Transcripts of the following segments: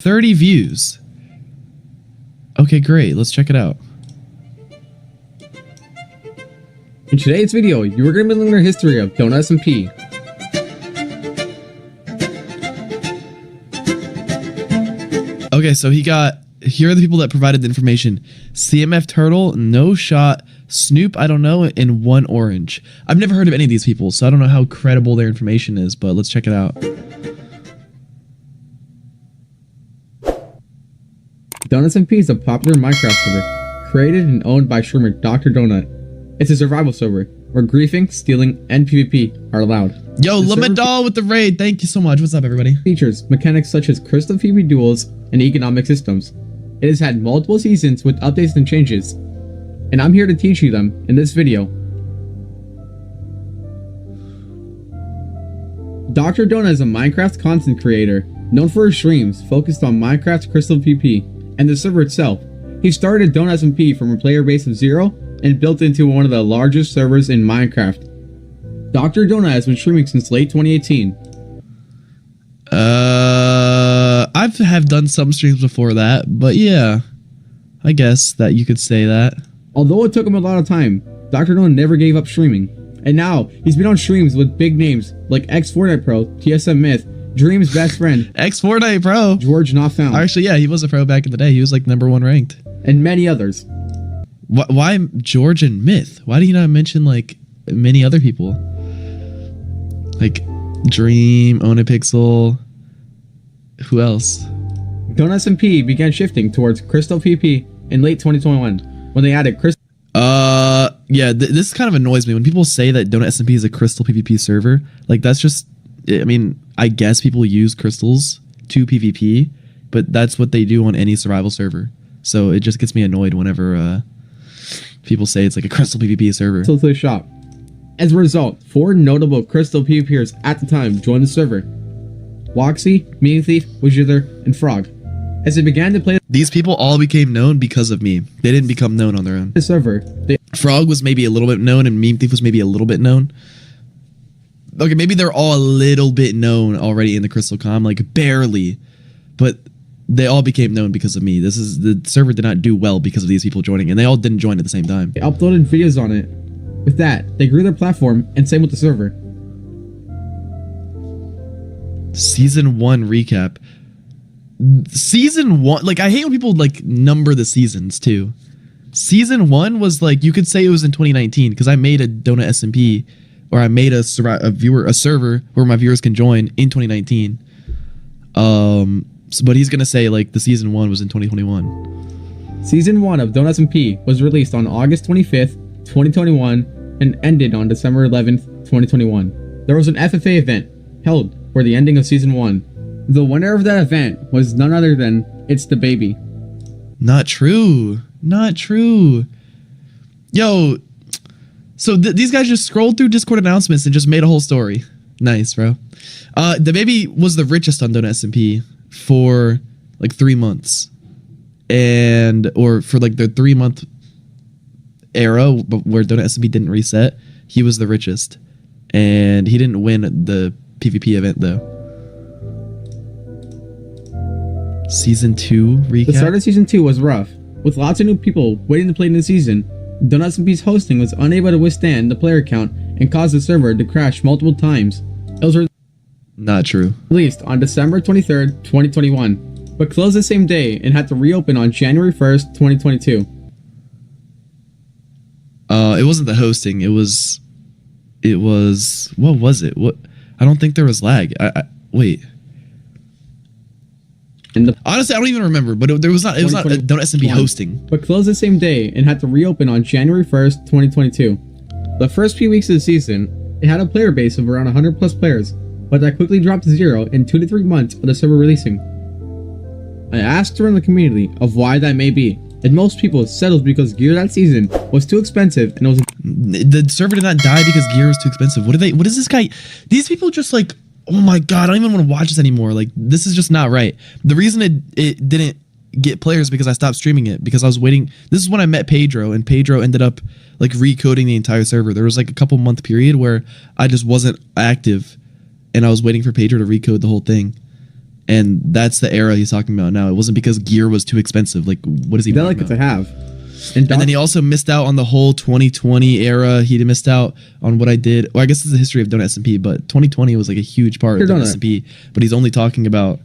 30 views. Okay, great. Let's check it out. In today's video, you are going to be learning the history of Donut SMP. Okay, so here are the people that provided the information. CMF Turtle, No Shot, Snoop, I don't know, and One Orange. I've never heard of any of these people, so I don't know how credible their information is, but let's check it out. Donut SMP is a popular Minecraft server, created and owned by streamer DrDonut. It's a survival server, where griefing, stealing, and PvP are allowed. Yo, Lamadal with the raid, thank you so much. What's up, everybody? Features mechanics such as crystal PvP duels and economic systems. It has had multiple seasons with updates and changes, and I'm here to teach you them in this video. DrDonut is a Minecraft content creator known for his streams focused on Minecraft Crystal PvP and the server itself. He started Donut SMP from a player base of 0 and built into one of the largest servers in Minecraft. DrDonut has been streaming since late 2018. I have done some streams before that, but yeah, I guess that you could say that. Although it took him a lot of time, DrDonut never gave up streaming. And now, he's been on streams with big names like X-Fortnite Pro, TSM Myth, Dream's best friend, X-Fortnite Pro, George Not Found. Actually, yeah, he was a pro back in the day. He was like #1 ranked. And many others. Why George and Myth? Why do you not mention like many other people? Like Dream, Onipixel, who else? Donut SMP began shifting towards Crystal PvP in late 2021 when they added Crystal. Yeah, this kind of annoys me when people say that Donut SMP is a Crystal PvP server. Like that's just, I mean, I guess people use crystals to PvP, but that's what they do on any survival server. So it just gets me annoyed whenever people say it's like a Crystal PvP server. To the shop. As a result, 4 notable Crystal PvPers at the time joined the server: Woxy, Mean Thief, Wizither, and Frog. As they began to play these people all became known because of me. They didn't become known on their own. The server, Frog was maybe a little bit known and Meme Thief was maybe a little bit known. Okay, maybe they're all a little bit known already in the Crystal Com, like barely, but they all became known because of me. The server did not do well because of these people joining, and they all didn't join at the same time. They uploaded videos on it. With that, they grew their platform, and same with the server. Season 1 recap. Season 1, like I hate when people like number the seasons too. Season 1 was like, you could say it was in 2019 because I made a Donut SMP, or I made a server where my viewers can join in 2019. But he's gonna say like the season 1 was in 2021. Season 1 of Donut SMP was released on August 25th, 2021, and ended on December 11th, 2021. There was an FFA event held for the ending of Season 1. The winner of that event was none other than It's the Baby. Not true. Not true. Yo, so these guys just scrolled through Discord announcements and just made a whole story. Nice, bro. The Baby was the richest on Donut SMP for like 3 months. Or for like the 3-month era where Donut SMP didn't reset, he was the richest. And he didn't win the PvP event though. Season 2 recap? The start of Season 2 was rough, with lots of new people waiting to play in the season. Donut SMP's hosting was unable to withstand the player count and caused the server to crash multiple times. It was not true. Released on December 23rd, 2021, but closed the same day and had to reopen on January 1st, 2022. It wasn't the hosting. It was what was it? What? I don't think there was lag. Wait. Honestly, I don't even remember, but there was not. It was not Donut SMP hosting. But closed the same day and had to reopen on January 1st, 2022. The first few weeks of the season, it had a player base of around 100 plus players, but that quickly dropped to 0 in 2 to 3 months of the server releasing. I asked around the community of why that may be, and most people said it was because gear that season was too expensive and it was. The server did not die because gear was too expensive. What is this guy? These people just like. Oh my god, I don't even want to watch this anymore. Like, this is just not right. The reason it didn't get players is because I stopped streaming it, because I was waiting. This is when I met Pedro, and Pedro ended up like recoding the entire server. There was like a couple month period where I just wasn't active, and I was waiting for Pedro to recode the whole thing. And that's the era he's talking about now. It wasn't because gear was too expensive. Like, what is he talking Delicate about? to have. And then he also missed out on the whole 2020 era. He missed out on what I did. Well, I guess it's the history of Donut SMP, but 2020 was like a huge part of Donut SMP. But he's only talking about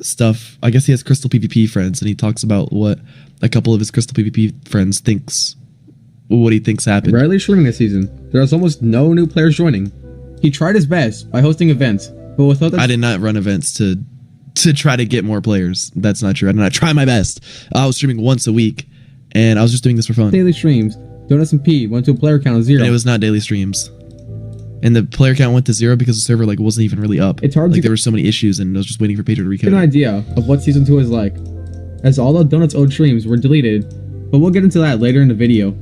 stuff. I guess he has Crystal PvP friends, and he talks about what a couple of his Crystal PvP friends what he thinks happened. Rarely streaming this season. There was almost no new players joining. He tried his best by hosting events, but without that, I did not run events to try to get more players. That's not true. I did not try my best. I was streaming once a week, and I was just doing this for fun. daily streams, Donut SMP went to a player count of 0. And it was not daily streams. And the player count went to 0 because the server like wasn't even really up. It's hard like to there were so many issues, and I was just waiting for Pedro to recode. get an idea of what season 2 is like, as all of Donut's old streams were deleted, but we'll get into that later in the video.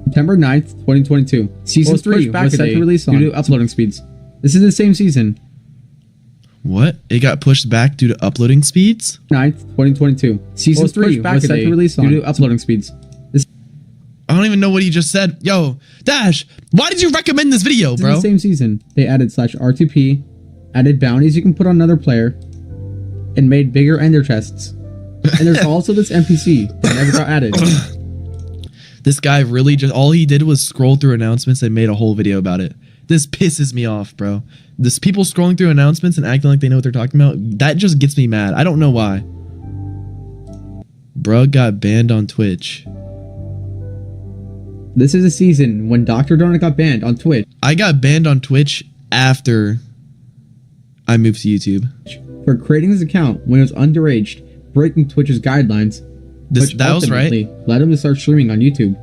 September 9th, 2022. Season 3 was set to release due to uploading speeds. This is the same season. What? It got pushed back due to uploading speeds? 9th, 2022. Season 3 was set to release due to uploading speeds. I don't even know what he just said. Yo, Dash, why did you recommend this video, bro? This is the same season. They added /R2P, added bounties you can put on another player, and made bigger ender chests. And there's also this NPC that never got added. This guy really just, all he did was scroll through announcements and made a whole video about it. This pisses me off, bro. This people scrolling through announcements and acting like they know what they're talking about, that just gets me mad. I don't know why. Bro got banned on Twitch. This is a season when DrDonut got banned on Twitch. I got banned on Twitch after I moved to YouTube. For creating this account when it was underage, breaking Twitch's guidelines. That was right. Led him to start streaming on YouTube.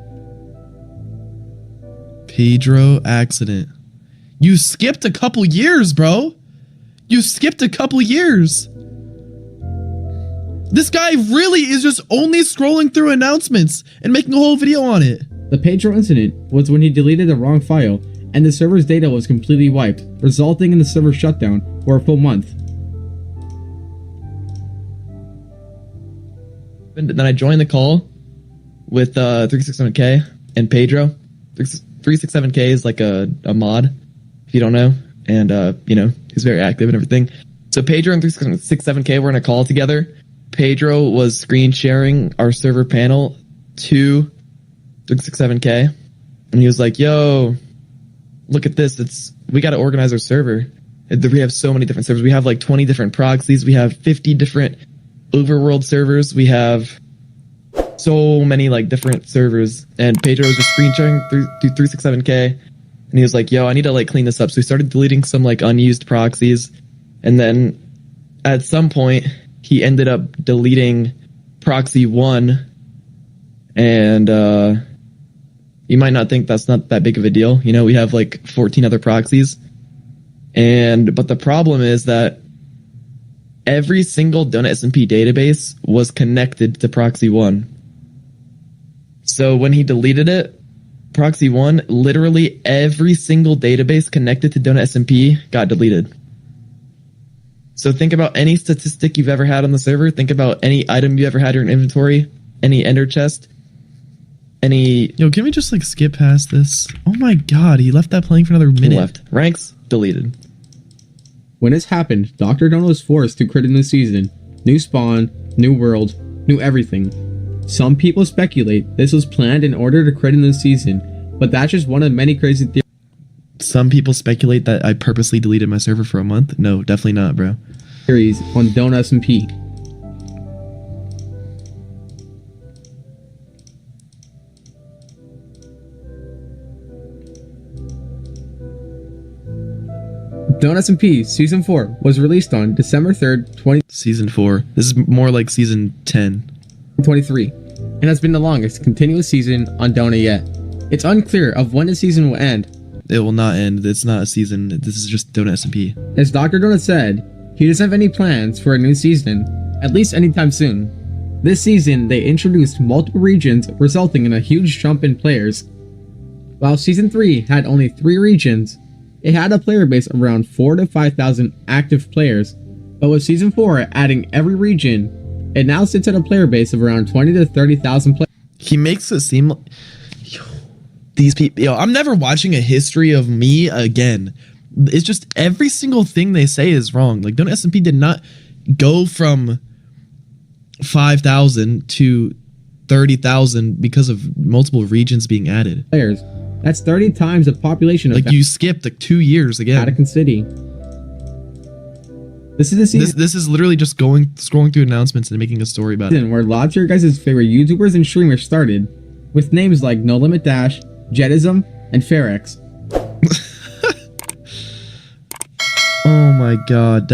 Pedro accident. You skipped a couple years, bro. You skipped a couple years. This guy really is just only scrolling through announcements and making a whole video on it. The Pedro incident was when he deleted the wrong file and the server's data was completely wiped, resulting in the server shutdown for a full month. Then I joined the call with 367K and Pedro. 367K is like a mod, if you don't know, and you know, he's very active and everything. So Pedro and 367K were in a call together. Pedro was screen sharing our server panel to 367K, and he was like, "Yo, look at this! We got to organize our server. We have so many different servers. We have like 20 different proxies. We have 50 different overworld servers. We have so many like different servers." And Pedro was just screen sharing through 367K, and he was like, "Yo, I need to like clean this up." So he started deleting some like unused proxies, and then at some point he ended up deleting proxy 1, and you might not think that's not that big of a deal. You know, we have like 14 other proxies, but the problem is that every single Donut SMP database was connected to proxy 1. So when he deleted it, proxy 1, literally every single database connected to Donut SMP got deleted. So think about any statistic you've ever had on the server. Think about any item you ever had in your inventory, any ender chest, any... Yo, can we just like skip past this? Oh my god, he left that playing for another minute. Left. Ranks, deleted. When this happened, DrDonut was forced to create a new season. New spawn, new world, new everything. Some people speculate this was planned in order to create a new season, but that's just one of many crazy theories. Some people speculate that I purposely deleted my server for a month. No, definitely not, bro. Theories on Donut SMP. Donut SMP Season 4 was released on December 3rd, Season 4. This is more like Season 10. 2023, and has been the longest continuous season on Donut yet. It's unclear of when the season will end. It will not end. It's not a season. This is just Donut SMP. As DrDonut said, he doesn't have any plans for a new season, at least anytime soon. This season, they introduced multiple regions, resulting in a huge jump in players. While Season 3 had only 3 regions, it had a player base of around 4,000 to 5,000 active players, but with Season 4 adding every region, it now sits at a player base of around 20,000 to 30,000 players. He makes it seem like... These people, yo, I'm never watching a history of me again. It's just every single thing they say is wrong. Like, Donut SMP did not go from 5,000 to 30,000 because of multiple regions being added. Players. That's 30 times the population of Like, you skipped like 2 years again. Vatican City. This is the season This is literally just scrolling through announcements and making a story about it. where lots of your guys' favorite YouTubers and streamers started, with names like No Limit Dash, Jetism, and Ferex. Oh my god.